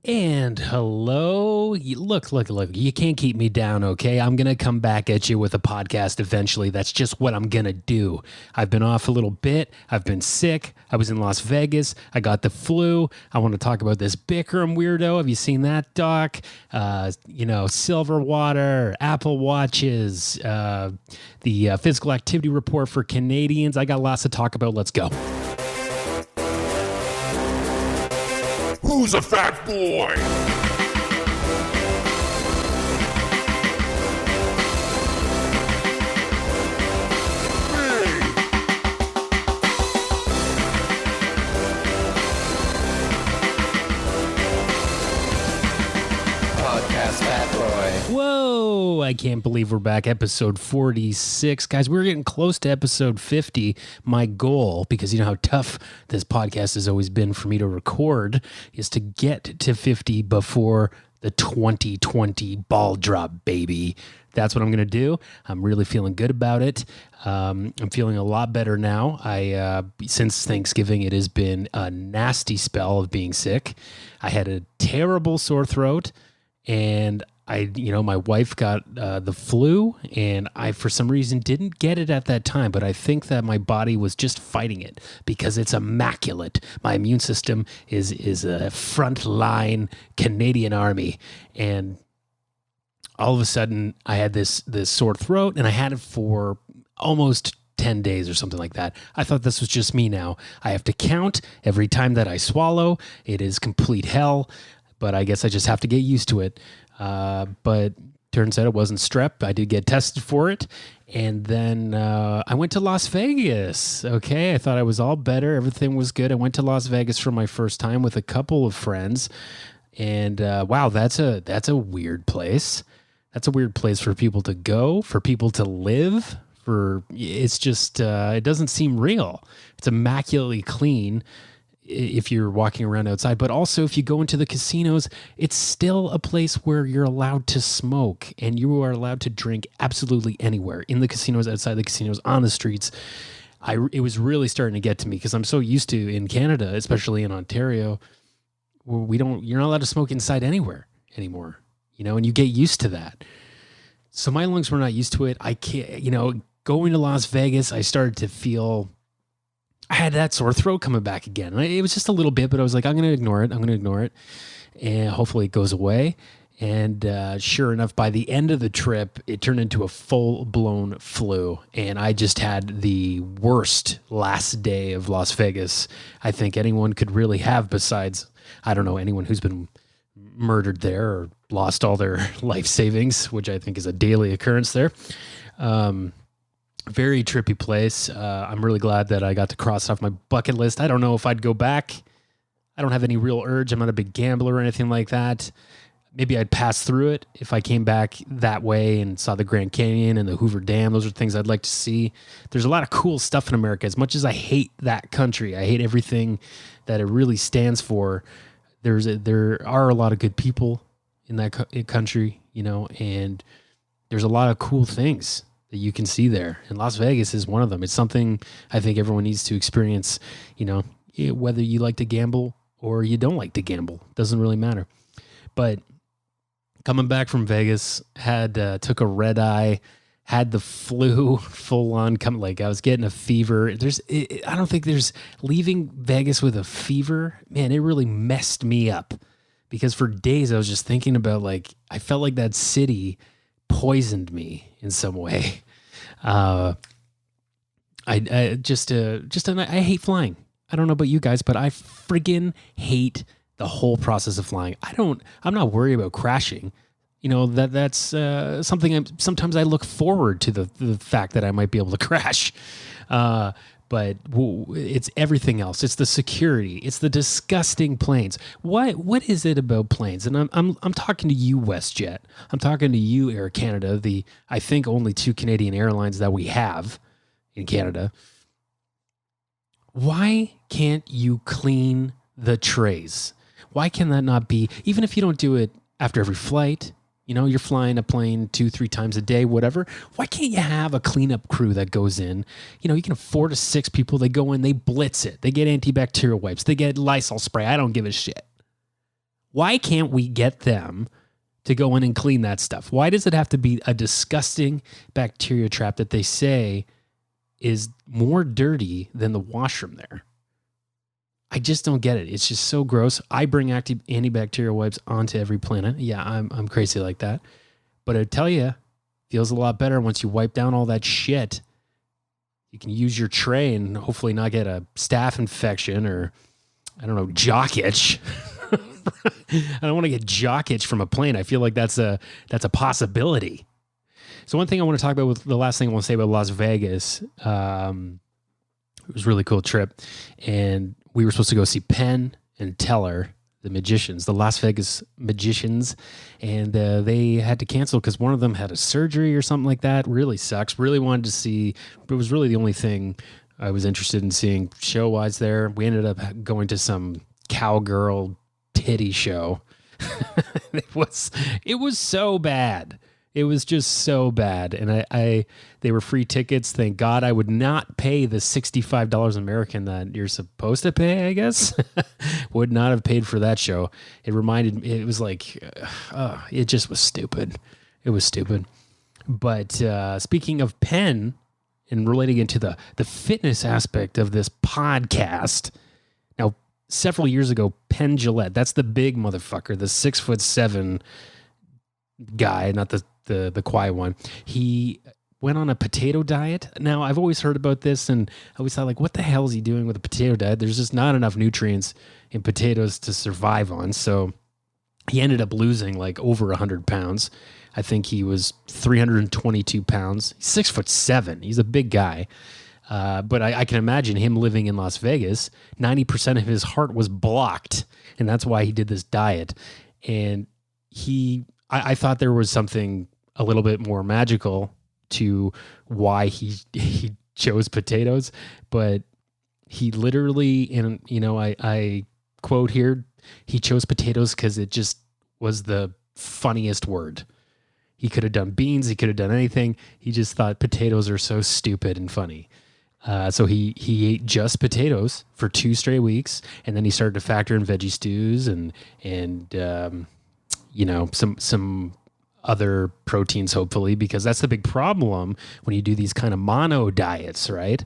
And hello. Look. You can't keep me down, okay? I'm going to come back at you with a podcast eventually. That's just what I'm going to do. I've been off a little bit. I've been sick. I was in Las Vegas. I got the flu. I want to talk about this Bikram weirdo. Have you seen that, doc? Silver water, Apple Watches, the physical activity report for Canadians. I got lots to talk about. Let's go. Who's a fat boy? Podcast Fat Boy. Whoa, I can't believe we're back. Episode 46. Guys, we're getting close to episode 50. My goal, because you know how tough this podcast has always been for me to record, is to get to 50 before the 2020 ball drop, baby. That's what I'm going to do. I'm really feeling good about it. I'm feeling a lot better now. Since Thanksgiving, it has been a nasty spell of being sick. I had a terrible sore throat. And my wife got the flu, and I, for some reason, didn't get it at that time. But I think that my body was just fighting it because it's immaculate. My immune system is a frontline Canadian army, and all of a sudden, I had this sore throat, and I had it for almost 10 days or something like that. I thought this was just me now. I have to count every time that I swallow. It is complete hell. But I guess I just have to get used to it. But turns out it wasn't strep. I did get tested for it. And then I went to Las Vegas. Okay, I thought I was all better. Everything was good. I went to Las Vegas for my first time with a couple of friends. And wow, that's a weird place. That's a weird place for people to go, for people to live. It's just, it doesn't seem real. It's immaculately clean if you're walking around outside, but also if you go into the casinos, it's still a place where you're allowed to smoke and you are allowed to drink absolutely anywhere, in the casinos, outside the casinos, on the streets. It was really starting to get to me because I'm so used to, in Canada, especially in Ontario, where you're not allowed to smoke inside anywhere anymore, and you get used to that. So my lungs were not used to it. I can't, going to Las Vegas, I started to feel, I had that sore throat coming back again. And it was just a little bit, but I was like, I'm going to ignore it. And hopefully it goes away. And sure enough, by the end of the trip, it turned into a full-blown flu. And I just had the worst last day of Las Vegas I think anyone could really have, besides, I don't know, anyone who's been murdered there or lost all their life savings, which I think is a daily occurrence there. Very trippy place. I'm really glad that I got to cross it off my bucket list. I don't know if I'd go back. I don't have any real urge. I'm not a big gambler or anything like that. Maybe I'd pass through it if I came back that way and saw the Grand Canyon and the Hoover Dam. Those are things I'd like to see. There's a lot of cool stuff in America. As much as I hate that country, I hate everything that it really stands for. There are a lot of good people in that country, and there's a lot of cool things that you can see there. And Las Vegas is one of them. It's something I think everyone needs to experience, whether you like to gamble or you don't like to gamble. Doesn't really matter. But coming back from Vegas, took a red eye, had the flu full on, I was getting a fever. I don't think there's leaving Vegas with a fever. Man, it really messed me up because for days I was just thinking about I felt like that city poisoned me in some way. I hate flying. I don't know about you guys, but I friggin' hate the whole process of flying. I'm not worried about crashing. That's something sometimes I look forward to the fact that I might be able to crash. But it's everything else. It's the security. It's the disgusting planes. What is it about planes? And I'm talking to you, WestJet. I'm talking to you, Air Canada. The I think only two Canadian airlines that we have in Canada. Why can't you clean the trays? Why can that not be? Even if you don't do it after every flight, you're flying a plane 2-3 times a day, whatever. Why can't you have a cleanup crew that goes in? You can have 4 to 6 people. They go in, they blitz it. They get antibacterial wipes. They get Lysol spray. I don't give a shit. Why can't we get them to go in and clean that stuff? Why does it have to be a disgusting bacteria trap that they say is more dirty than the washroom there? I just don't get it. It's just so gross. I bring antibacterial wipes onto every planet. Yeah, I'm crazy like that. But I tell you, feels a lot better once you wipe down all that shit. You can use your tray and hopefully not get a staph infection or, I don't know, jock itch. I don't want to get jock itch from a plane. I feel like that's a possibility. So one thing I want to talk about, the last thing I want to say about Las Vegas, it was a really cool trip. And we were supposed to go see Penn and Teller, the magicians, the Las Vegas magicians. And they had to cancel because one of them had a surgery or something like that. Really sucks. Really wanted to see, but it was really the only thing I was interested in seeing show-wise there. We ended up going to some cowgirl titty show. It was so bad. It was just so bad. And they were free tickets. Thank God I would not pay the $65 American that you're supposed to pay, I guess. Would not have paid for that show. It was like, it just was stupid. It was stupid. But speaking of Penn and relating it to the fitness aspect of this podcast, now, several years ago, Penn Jillette, that's the big motherfucker, the 6'7" guy, not the quiet one. He went on a potato diet. Now, I've always heard about this, and I always thought, like, what the hell is he doing with a potato diet? There's just not enough nutrients in potatoes to survive on. So he ended up losing like over 100 pounds. I think he was 322 pounds. He's 6'7". He's a big guy. But I can imagine him living in Las Vegas. 90% of his heart was blocked, and that's why he did this diet. And I thought there was something a little bit more magical to why he chose potatoes, but he literally, and I quote here, he chose potatoes because it just was the funniest word. He could have done beans. He could have done anything. He just thought potatoes are so stupid and funny. So he ate just potatoes for 2 straight weeks, and then he started to factor in veggie stews and some other proteins, hopefully, because that's the big problem when you do these kind of mono diets, right?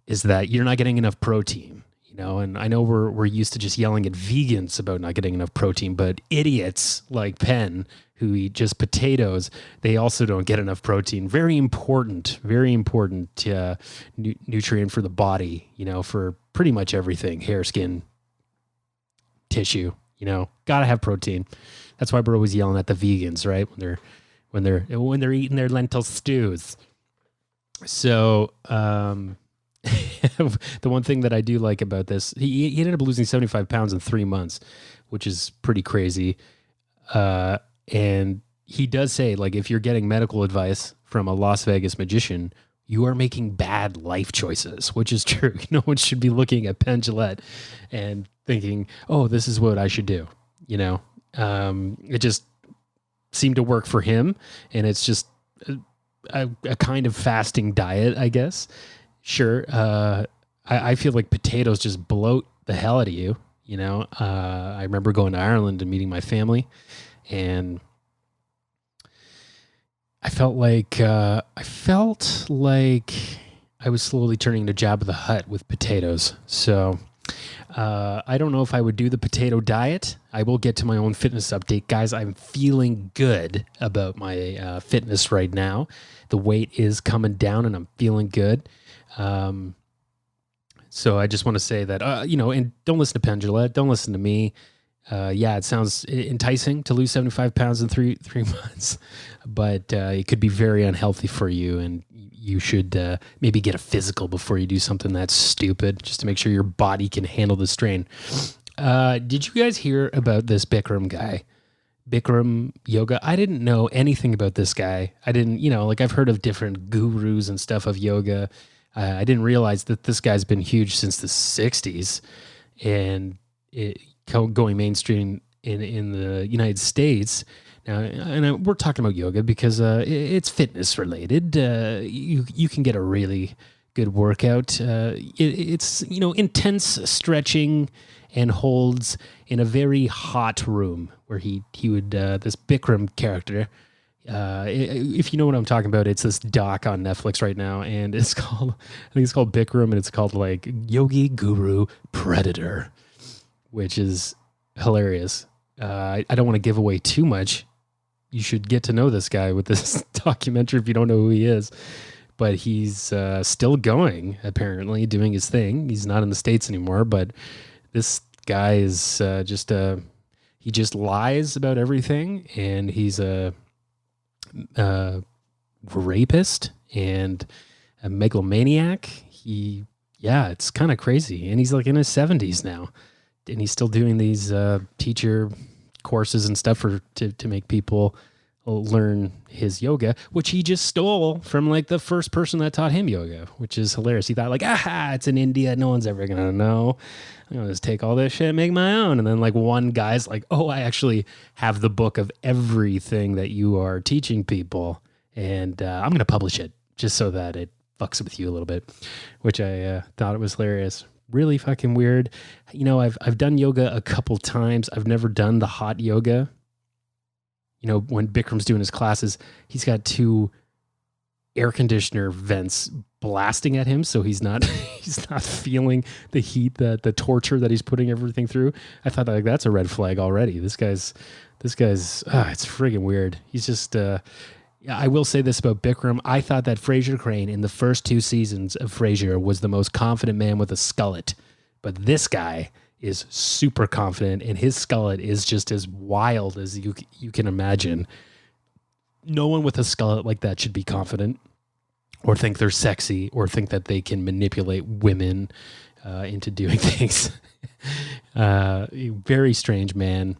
Is that you're not getting enough protein, and I know we're used to just yelling at vegans about not getting enough protein, but idiots like Penn who eat just potatoes, they also don't get enough protein. Very important nutrient for the body, for pretty much everything, hair, skin, tissue, gotta have protein. That's why we're always yelling at the vegans, right? When they're eating their lentil stews. So, the one thing that I do like about this, he ended up losing 75 pounds in 3 months, which is pretty crazy. And he does say, like, if you're getting medical advice from a Las Vegas magician, you are making bad life choices, which is true. No one should be looking at Penn Jillette and thinking, oh, this is what I should do. It just seemed to work for him. And it's just a kind of fasting diet, I guess. Sure. I feel like potatoes just bloat the hell out of you. I remember going to Ireland and meeting my family, and I felt like I was slowly turning to Jabba the Hutt with potatoes. So I don't know if I would do the potato diet. I will get to my own fitness update, guys. I'm feeling good about my fitness right now. The weight is coming down, and I'm feeling good. So I just want to say that, and don't listen to Penn Jillette. Don't listen to me. It sounds enticing to lose 75 pounds in three months, but it could be very unhealthy for you, and you should maybe get a physical before you do something that's stupid, just to make sure your body can handle the strain. Did you guys hear about this Bikram guy? Bikram yoga. I didn't know anything about this guy. I didn't, I've heard of different gurus and stuff of yoga. I didn't realize that this guy's been huge since the 60s, and going mainstream in the United States. Now, and we're talking about yoga because it's fitness related. You can get a really good workout. It's intense stretching and holds in a very hot room where he would this Bikram character. If you know what I'm talking about, it's this doc on Netflix right now, and I think it's called Bikram, and it's called like Yogi Guru Predator, which is hilarious. I don't want to give away too much. You should get to know this guy with this documentary if you don't know who he is. But he's still going, apparently, doing his thing. He's not in the States anymore, but this guy is he just lies about everything, and he's a rapist and a megalomaniac. It's kind of crazy. And he's like in his 70s now, and he's still doing these teacher courses and stuff to make people learn his yoga, which he just stole from like the first person that taught him yoga, which is hilarious. He thought like, it's in India, no one's ever gonna know. I'm gonna just take all this shit and make my own. And then like one guy's like, I actually have the book of everything that you are teaching people, and I'm gonna publish it just so that it fucks with you a little bit, which I thought it was hilarious. Really fucking weird. I've done yoga a couple times. I've never done the hot yoga. When Bikram's doing his classes, he's got 2 air conditioner vents blasting at him, so he's not feeling the heat, the torture that he's putting everything through. I thought like that's a red flag already. This guy's it's friggin' weird. He's just I will say this about Bikram. I thought that Fraser Crane in the first 2 seasons of Frasier was the most confident man with a skullet, but this guy is super confident, and his skullet is just as wild as you can imagine. No one with a skullet like that should be confident or think they're sexy or think that they can manipulate women into doing things. Very strange man,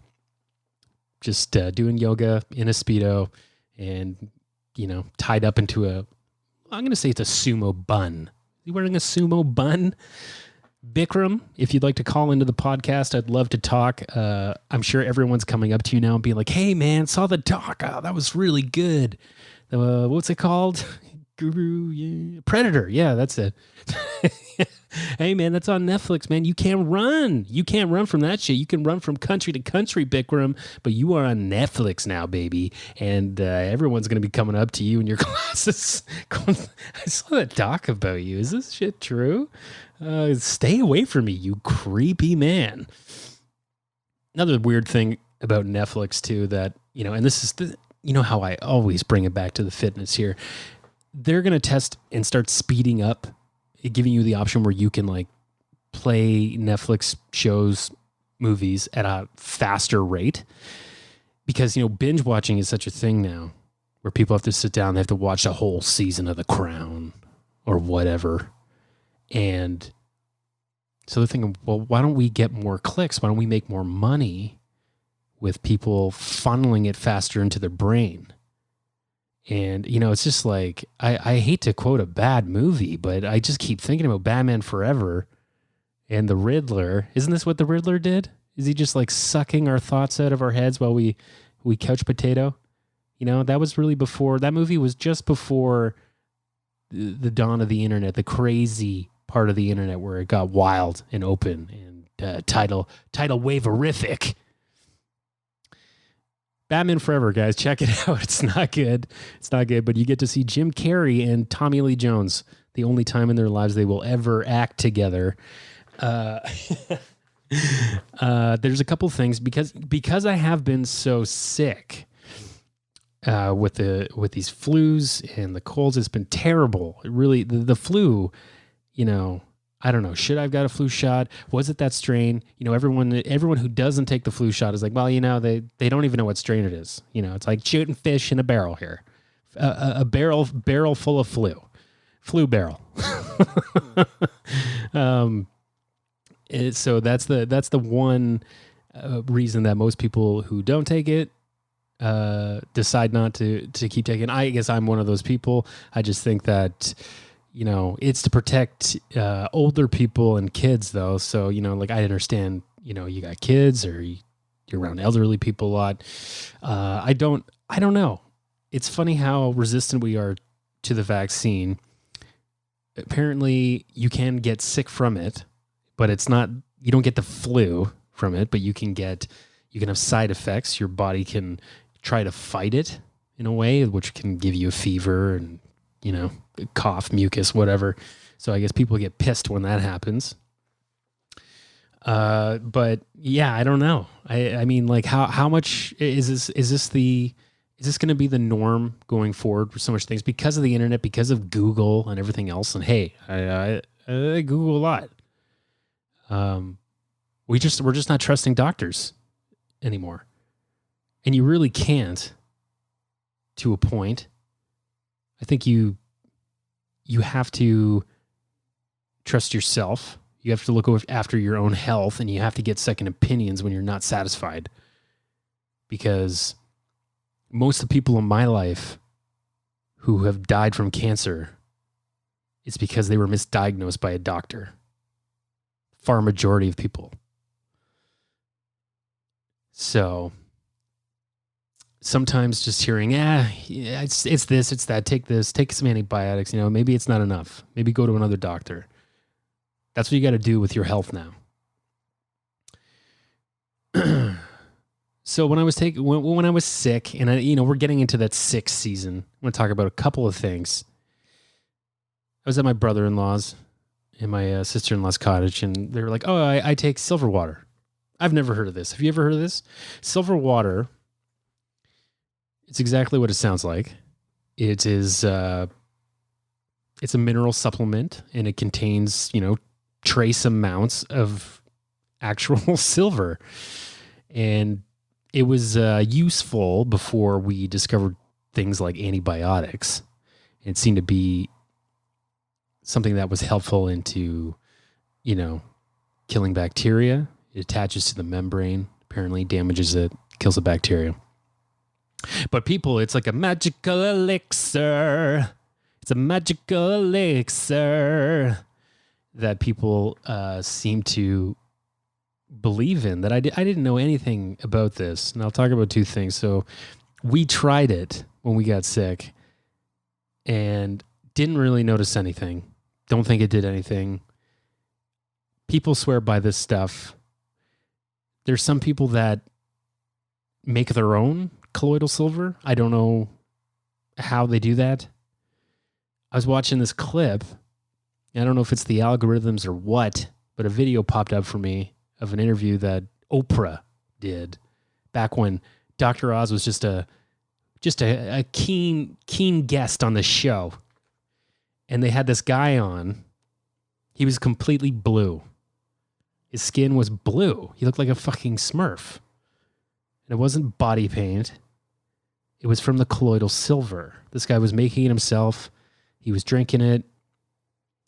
just doing yoga in a Speedo and, tied up into I'm going to say it's a sumo bun. Is he wearing a sumo bun? Bikram, if you'd like to call into the podcast, I'd love to talk. I'm sure everyone's coming up to you now and being like, hey, man, saw the doc. Oh, that was really good. What's it called? Guru? Yeah. Predator. Yeah, that's it. Hey, man, that's on Netflix, man. You can't run. You can't run from that shit. You can run from country to country, Bikram, but you are on Netflix now, baby. And everyone's going to be coming up to you in your classes. I saw that doc about you. Is this shit true? Stay away from me, you creepy man. Another weird thing about Netflix too, that, and this is how I always bring it back to the fitness here. They're going to test and start speeding up, giving you the option where you can like play Netflix shows, movies at a faster rate, because, binge watching is such a thing now where people have to sit down, they have to watch a whole season of The Crown or whatever. And so they're thinking, well, why don't we get more clicks? Why don't we make more money with people funneling it faster into their brain? And, it's just like, I hate to quote a bad movie, but I just keep thinking about Batman Forever and the Riddler. Isn't this what the Riddler did? Is he just like sucking our thoughts out of our heads while we couch potato? That was really before, that movie was just before the dawn of the internet, the crazy part of the internet where it got wild and open and tidal wave-erific. Batman Forever, guys, check it out. It's not good. But you get to see Jim Carrey and Tommy Lee Jones, the only time in their lives they will ever act together. There's a couple things because I have been so sick with these flus and the colds. It's been terrible. It really, the flu, I don't know. Should I have got a flu shot? Was it that strain? Everyone who doesn't take the flu shot is like, well, they don't even know what strain it is. It's like shooting fish in a barrel here. A barrel full of flu barrel. So that's the one reason that most people who don't take it decide not to keep taking. I guess I'm one of those people. I just think that it's to protect older people and kids, though. So like I understand you got kids or you're around elderly people a lot. I don't know. It's funny how resistant we are to the vaccine. apparently you can get sick from it, but it's not, you don't get the flu from it, but you can have side effects. Your body can try to fight it in a way, which can give you a fever and, cough, mucus, whatever. So I guess people get pissed when that happens. But yeah, I don't know. I mean, like how much is this going to be the norm going forward for so much things because of the internet, because of Google and everything else? And hey, I Google a lot. We're just not trusting doctors anymore. And you really can't, to a point. I think you have to trust yourself. You have to look after your own health, and you have to get second opinions when you're not satisfied. Because most of the people in my life who have died from cancer, it's because they were misdiagnosed by a doctor. Far majority of people. So sometimes just hearing, it's this, it's that, take this, take some antibiotics, maybe it's not enough. Maybe go to another doctor. That's what you got to do with your health now. So when I was sick, and we're getting into that sick season, I'm going to talk about a couple of things. I was at my brother-in-law's and my sister-in-law's cottage, and they were like, "Oh, I take silver water." I've never heard of this. Have you ever heard of this? Silver water. It's exactly what it sounds like. It is. It's a mineral supplement, and it contains, trace amounts of actual silver. And it was useful before we discovered things like antibiotics. It seemed to be something that was helpful into, killing bacteria. It attaches to the membrane, apparently damages it, kills the bacteria. But people, it's like a magical elixir. It's a magical elixir that people seem to believe in, that I didn't know anything about this. And I'll talk about two things. So we tried it when we got sick and didn't really notice anything. Don't think it did anything. People swear by this stuff. There's some people that make their own colloidal silver. I don't know how they do that. I was watching this clip. I don't know if it's the algorithms or what, but a video popped up for me of an interview that Oprah did back when Dr. Oz was just a keen guest on the show. And they had this guy on. He was completely blue. His skin was blue. He looked like a fucking Smurf. And it wasn't body paint. It was from the colloidal silver. This guy was making it himself. He was drinking it.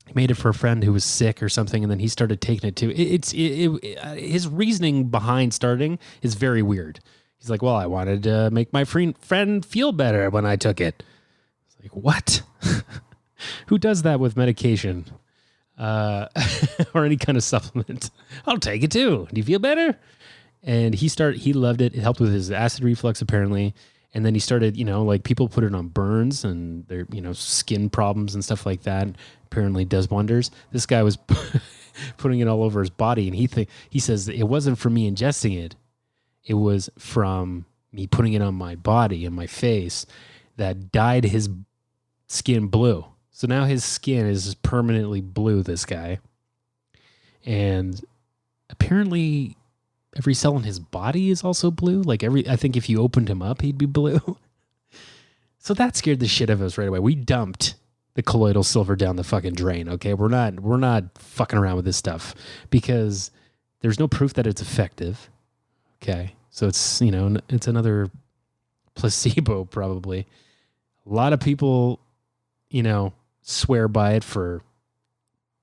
He made it for a friend who was sick or something, and then he started taking it too. His reasoning behind starting is very weird. He's like, well, I wanted to make my friend feel better when I took it. It's like, what? Who does that with medication? Or any kind of supplement? I'll take it too. Do you feel better? And he loved it. It helped with his acid reflux, apparently. And then he started, like people put it on burns and their, skin problems and stuff like that. Apparently does wonders. This guy was putting it all over his body. And he says it wasn't from me ingesting it. It was from me putting it on my body and my face that dyed his skin blue. So now his skin is permanently blue, this guy. And apparently every cell in his body is also blue. I think if you opened him up, he'd be blue. So that scared the shit out of us right away. We dumped the colloidal silver down the fucking drain. Okay. We're not fucking around with this stuff because there's no proof that it's effective. Okay. So it's, it's another placebo probably. A lot of people, swear by it for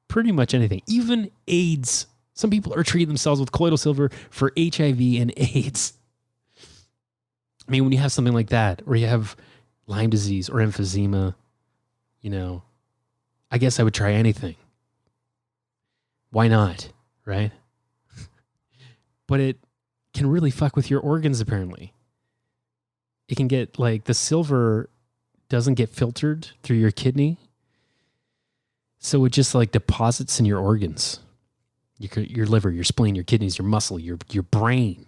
pretty much anything, even AIDS. Some people are treating themselves with colloidal silver for HIV and AIDS. I mean, when you have something like that, or you have Lyme disease or emphysema, I guess I would try anything. Why not? Right? But it can really fuck with your organs, apparently. It can get, the silver doesn't get filtered through your kidney. So it just like deposits in your organs, your liver, your spleen, your kidneys, your muscle, your brain.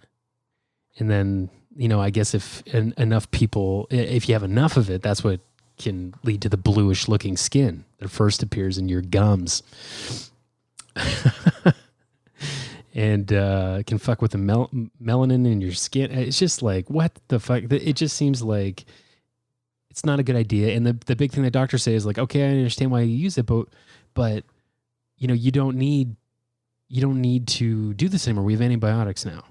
And then, I guess if enough people, if you have enough of it, that's what can lead to the bluish looking skin that first appears in your gums. And can fuck with the melanin in your skin. It's just like, what the fuck? It just seems like it's not a good idea. And the big thing that doctors say is like, okay, I understand why you use it, but you don't need to do this anymore. We have antibiotics now.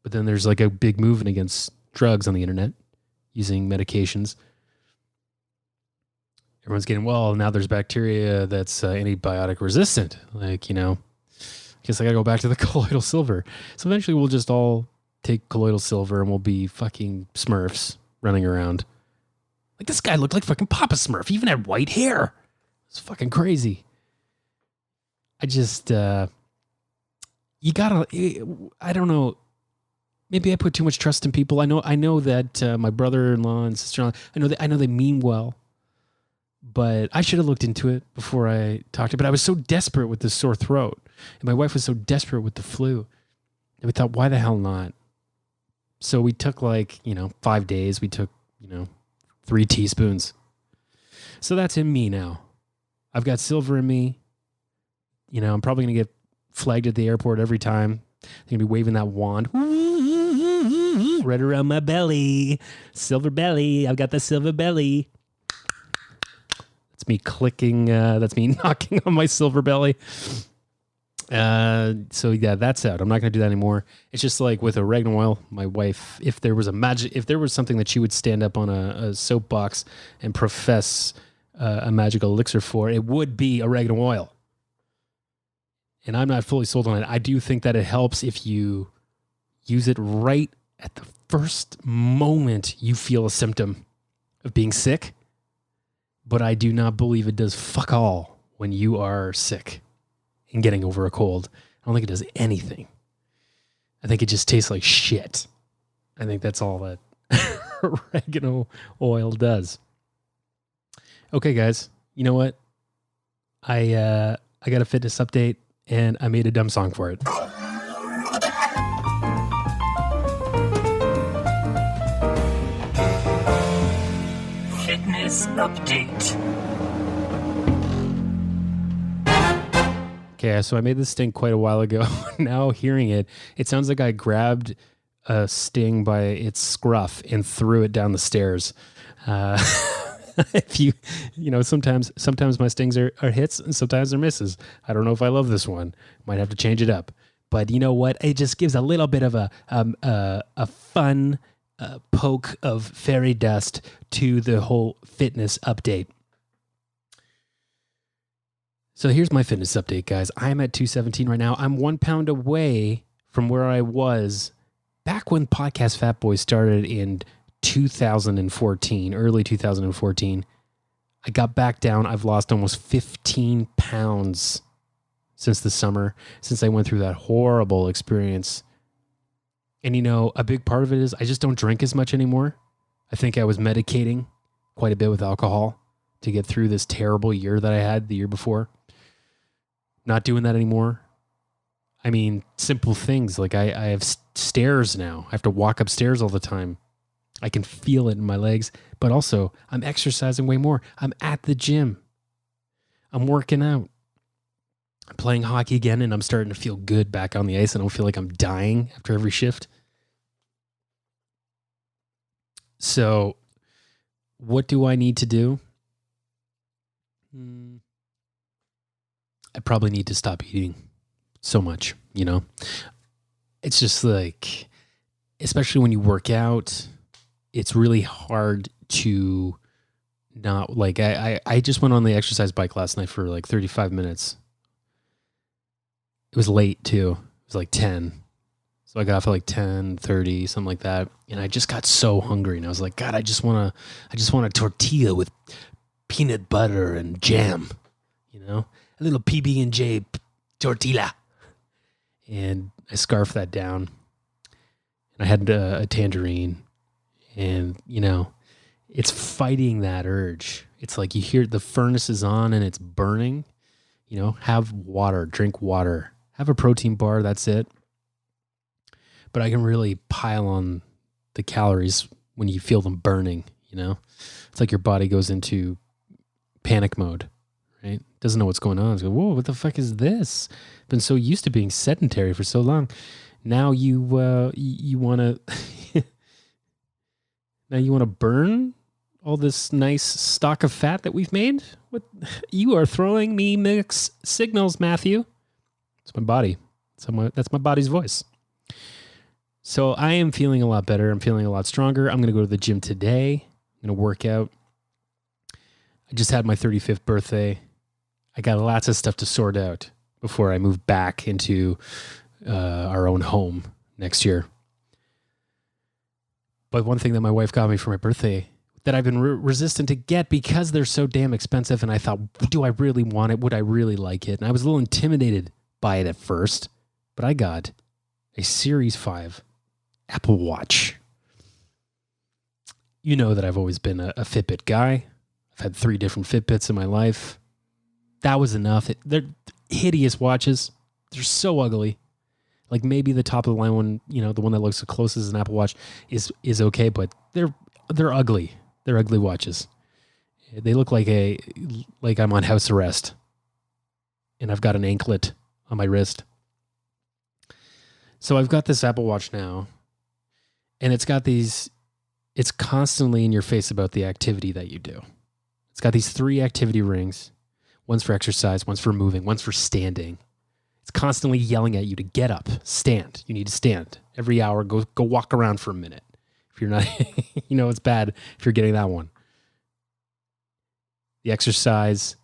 But then there's like a big movement against drugs on the internet using medications. Everyone's getting, well, now there's bacteria that's antibiotic resistant. Like, guess I gotta go back to the colloidal silver. So eventually we'll just all take colloidal silver and we'll be fucking Smurfs running around. Like, this guy looked like fucking Papa Smurf. He even had white hair. It's fucking crazy. I just, I don't know. Maybe I put too much trust in people. I know that my brother-in-law and sister-in-law, I know they mean well, but I should have looked into it before I talked to it. But I was so desperate with this sore throat, and my wife was so desperate with the flu, and we thought, why the hell not? So we took 5 days. We took 3 teaspoons. So that's in me now. I've got silver in me. I'm probably gonna get flagged at the airport every time. I'm gonna be waving that wand right around my belly. Silver belly. I've got the silver belly. That's me clicking. That's me knocking on my silver belly. So yeah, that's out. I'm not going to do that anymore. It's just like with oregano oil, my wife, if there was something that she would stand up on a soapbox and profess a magical elixir for, it would be oregano oil. And I'm not fully sold on it. I do think that it helps if you use it right at the first moment you feel a symptom of being sick. But I do not believe it does fuck all when you are sick and getting over a cold. I don't think it does anything. I think it just tastes like shit. I think that's all that oregano oil does. Okay, guys. You know what? I got a fitness update, and I made a dumb song for it. Fitness update. Okay, so I made this sting quite a while ago. Now hearing it, it sounds like I grabbed a sting by its scruff and threw it down the stairs. If sometimes my stings are hits and sometimes they're misses. I don't know if I love this one. Might have to change it up. But you know what? It just gives a little bit of a fun poke of fairy dust to the whole fitness update. So here's my fitness update, guys. I'm at 217 right now. I'm 1 pound away from where I was back when Podcast Fat Boy started in 2014, early 2014. I got back down. I've lost almost 15 pounds since the summer, since I went through that horrible experience. And a big part of it is I just don't drink as much anymore. I think I was medicating quite a bit with alcohol to get through this terrible year that I had the year before. Not doing that anymore. I mean, simple things like I have stairs now. I have to walk upstairs all the time. I can feel it in my legs, but also I'm exercising way more. I'm at the gym. I'm working out. I'm playing hockey again, and I'm starting to feel good back on the ice. I don't feel like I'm dying after every shift. So what do I need to do? I probably need to stop eating so much, It's just like, especially when you work out, it's really hard to not, like, I just went on the exercise bike last night for like 35 minutes. It was late too. It was like 10. So I got off at like 10:30, something like that. And I just got so hungry, and I was like, God, I just want a tortilla with peanut butter and jam, a little PB&J tortilla. And I scarfed that down. And I had a tangerine, and it's fighting that urge. It's like you hear the furnace is on and it's burning. You know, have water, drink water, have a protein bar. That's it. But I can really pile on the calories when you feel them burning, you know? It's like your body goes into panic mode, right? Doesn't know what's going on. It's like, whoa, what the fuck is this? Been so used to being sedentary for so long. Now you want to now you want to burn all this nice stock of fat that we've made? What you are throwing me mixed signals, Matthew. It's my body. That's my body's voice. So I am feeling a lot better. I'm feeling a lot stronger. I'm going to go to the gym today. I'm going to work out. I just had my 35th birthday. I got lots of stuff to sort out before I move back into our own home next year. But one thing that my wife got me for my birthday that I've been resistant to get because they're so damn expensive, and I thought, do I really want it? Would I really like it? And I was a little intimidated by it at first, but I got a Series 5 Apple Watch. You know that I've always been a Fitbit guy. I've had 3 different Fitbits in my life. That was enough. They're hideous watches. They're so ugly. Like maybe the top of the line one, you know, the one that looks the closest as an Apple Watch is okay, but they're ugly. They're ugly watches. They look like I'm on house arrest, and I've got an anklet on my wrist. So I've got this Apple Watch now, and it's constantly in your face about the activity that you do. It's got these 3 activity rings. One's for exercise, one's for moving, one's for standing. It's constantly yelling at you to get up, stand. You need to stand. Every hour, go walk around for a minute. If you're not, you know, it's bad if you're getting that one. The exercise,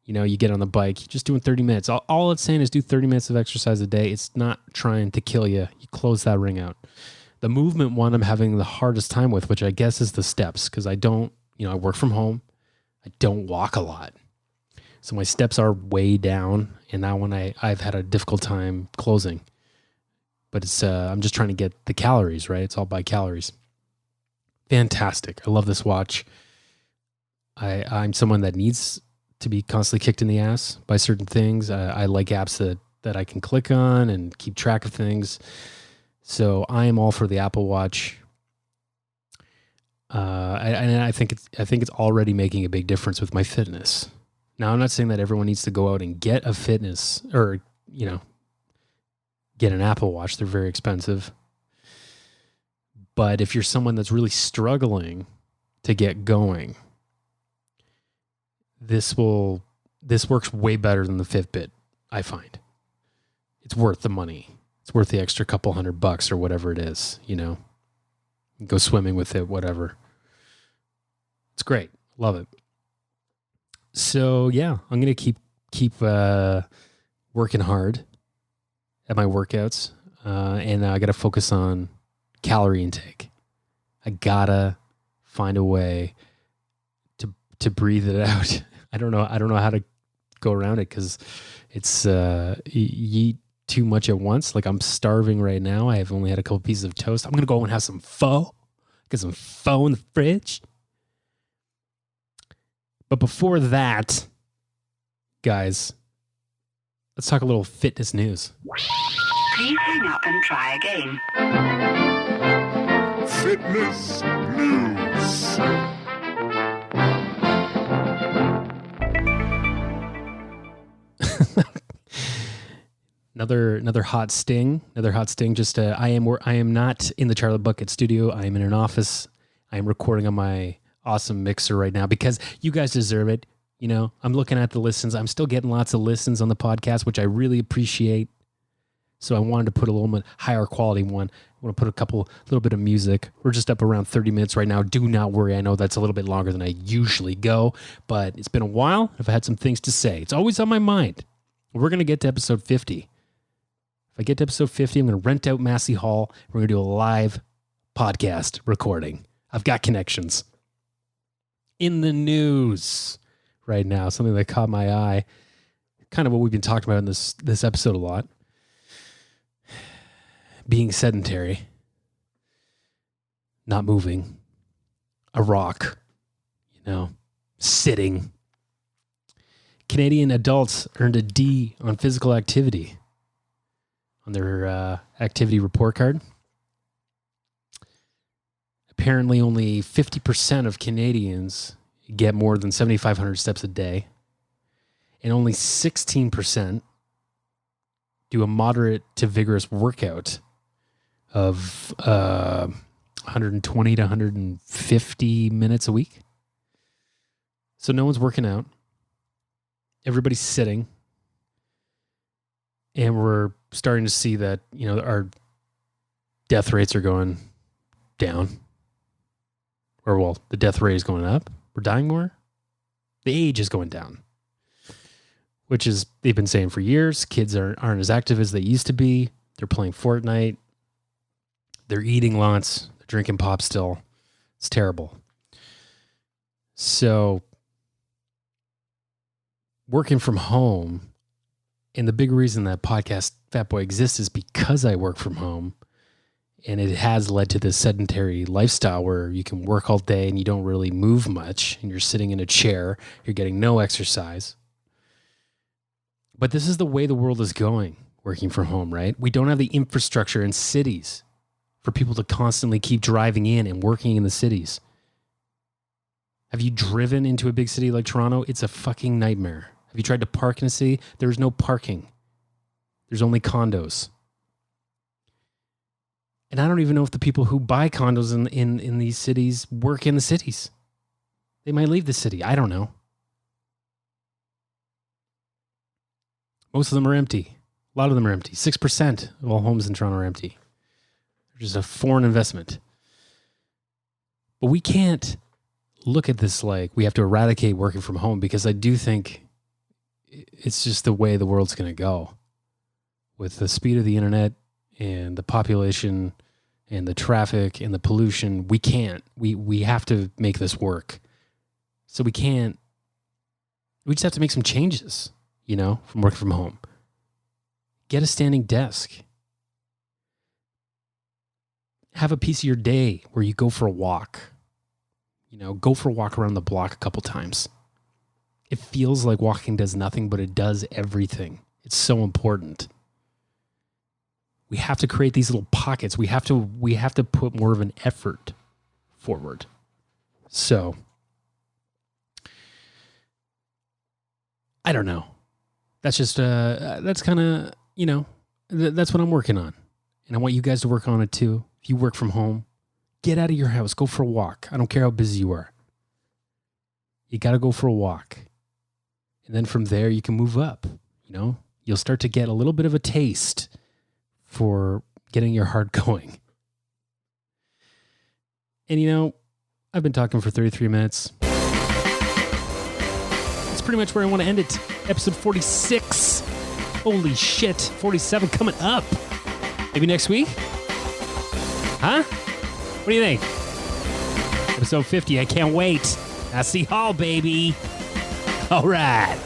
you know, you get on the bike, you're just doing 30 minutes. All it's saying is do 30 minutes of exercise a day. It's not trying to kill you. You close that ring out. The movement one I'm having the hardest time with, which I guess is the steps, because I work from home. I don't walk a lot. So my steps are way down, and that one I've had a difficult time closing. But it's I'm just trying to get the calories, right? It's all by calories. Fantastic. I love this watch. I'm someone that needs to be constantly kicked in the ass by certain things. I like apps that I can click on and keep track of things. So I am all for the Apple Watch. I think it's already making a big difference with my fitness. Now, I'm not saying that everyone needs to go out and get a fitness or, you know, get an Apple Watch. They're very expensive. But if you're someone that's really struggling to get going, this works way better than the Fitbit, I find. It's worth the money. It's worth the extra couple $100 or whatever it is, you know. Go swimming with it, whatever. It's great. Love it. So yeah, I'm gonna keep working hard at my workouts, and I gotta focus on calorie intake. I gotta find a way to breathe it out. I don't know how to go around it because it's you eat too much at once. Like I'm starving right now. I have only had a couple pieces of toast. I'm gonna go and have some pho. Get some pho in the fridge. But before that, guys, let's talk a little fitness news. Please hang up and try again. Fitness news. Another hot sting. Just I am not in the Charlotte Bucket studio. I am in an office. I am recording on my awesome mixer right now because you guys deserve it. You know, I'm looking at the listens. I'm still getting lots of listens on the podcast, which I really appreciate. So I wanted to put a little bit higher quality one. I want to put a little bit of music. We're just up around 30 minutes right now. Do not worry. I know that's a little bit longer than I usually go, but it's been a while. I've had some things to say. It's always on my mind. We're going to get to episode 50. If I get to episode 50, I'm going to rent out Massey Hall. We're going to do a live podcast recording. I've got connections. In the news right now, something that caught my eye, kind of what we've been talking about in this episode a lot, being sedentary, not moving. a rock, sitting. Canadian adults earned a D on physical activity on their activity report card. Apparently, only 50% of Canadians get more than 7,500 steps a day, and only 16% do a moderate to vigorous workout of 120 to 150 minutes a week. So no one's working out. Everybody's sitting. And we're starting to see that, our death rates are going down. Or, well, the death rate is going up. We're dying more. The age is going down. Which is, they've been saying for years, kids aren't as active as they used to be. They're playing Fortnite. They're eating lots. They're drinking pop still. It's terrible. So, working from home, and the big reason that podcast Fat Boy exists is because I work from home. And it has led to this sedentary lifestyle where you can work all day and you don't really move much. And you're sitting in a chair. You're getting no exercise. But this is the way the world is going, working from home, right? We don't have the infrastructure in cities for people to constantly keep driving in and working in the cities. Have you driven into a big city like Toronto? It's a fucking nightmare. Have you tried to park in a city? There's no parking. There's only condos. And I don't even know if the people who buy condos in these cities work in the cities. They might leave the city. I don't know. Most of them are empty. A lot of them are empty. 6% of all homes in Toronto are empty. They're just a foreign investment. But we can't look at this like we have to eradicate working from home, because I do think it's just the way the world's going to go. With the speed of the internet and the population and the traffic and the pollution, we can't. We have to make this work. So we can't. We just have to make some changes. From working from home. Get a standing desk. Have a piece of your day where you go for a walk. Go for a walk around the block a couple times. It feels like walking does nothing, but it does everything. It's so important. We have to create these little pockets. We have to put more of an effort forward. So, I don't know. That's just, that's kind of, that's what I'm working on. And I want you guys to work on it too. If you work from home, get out of your house, go for a walk. I don't care how busy you are. You got to go for a walk. And then from there, you can move up. You'll start to get a little bit of a taste for getting your heart going. And I've been talking for 33 minutes. That's pretty much where I want to end it. Episode 46. Holy shit. 47 coming up. Maybe next week? Huh? What do you think? Episode 50. I can't wait. Massey Hall, baby. All right.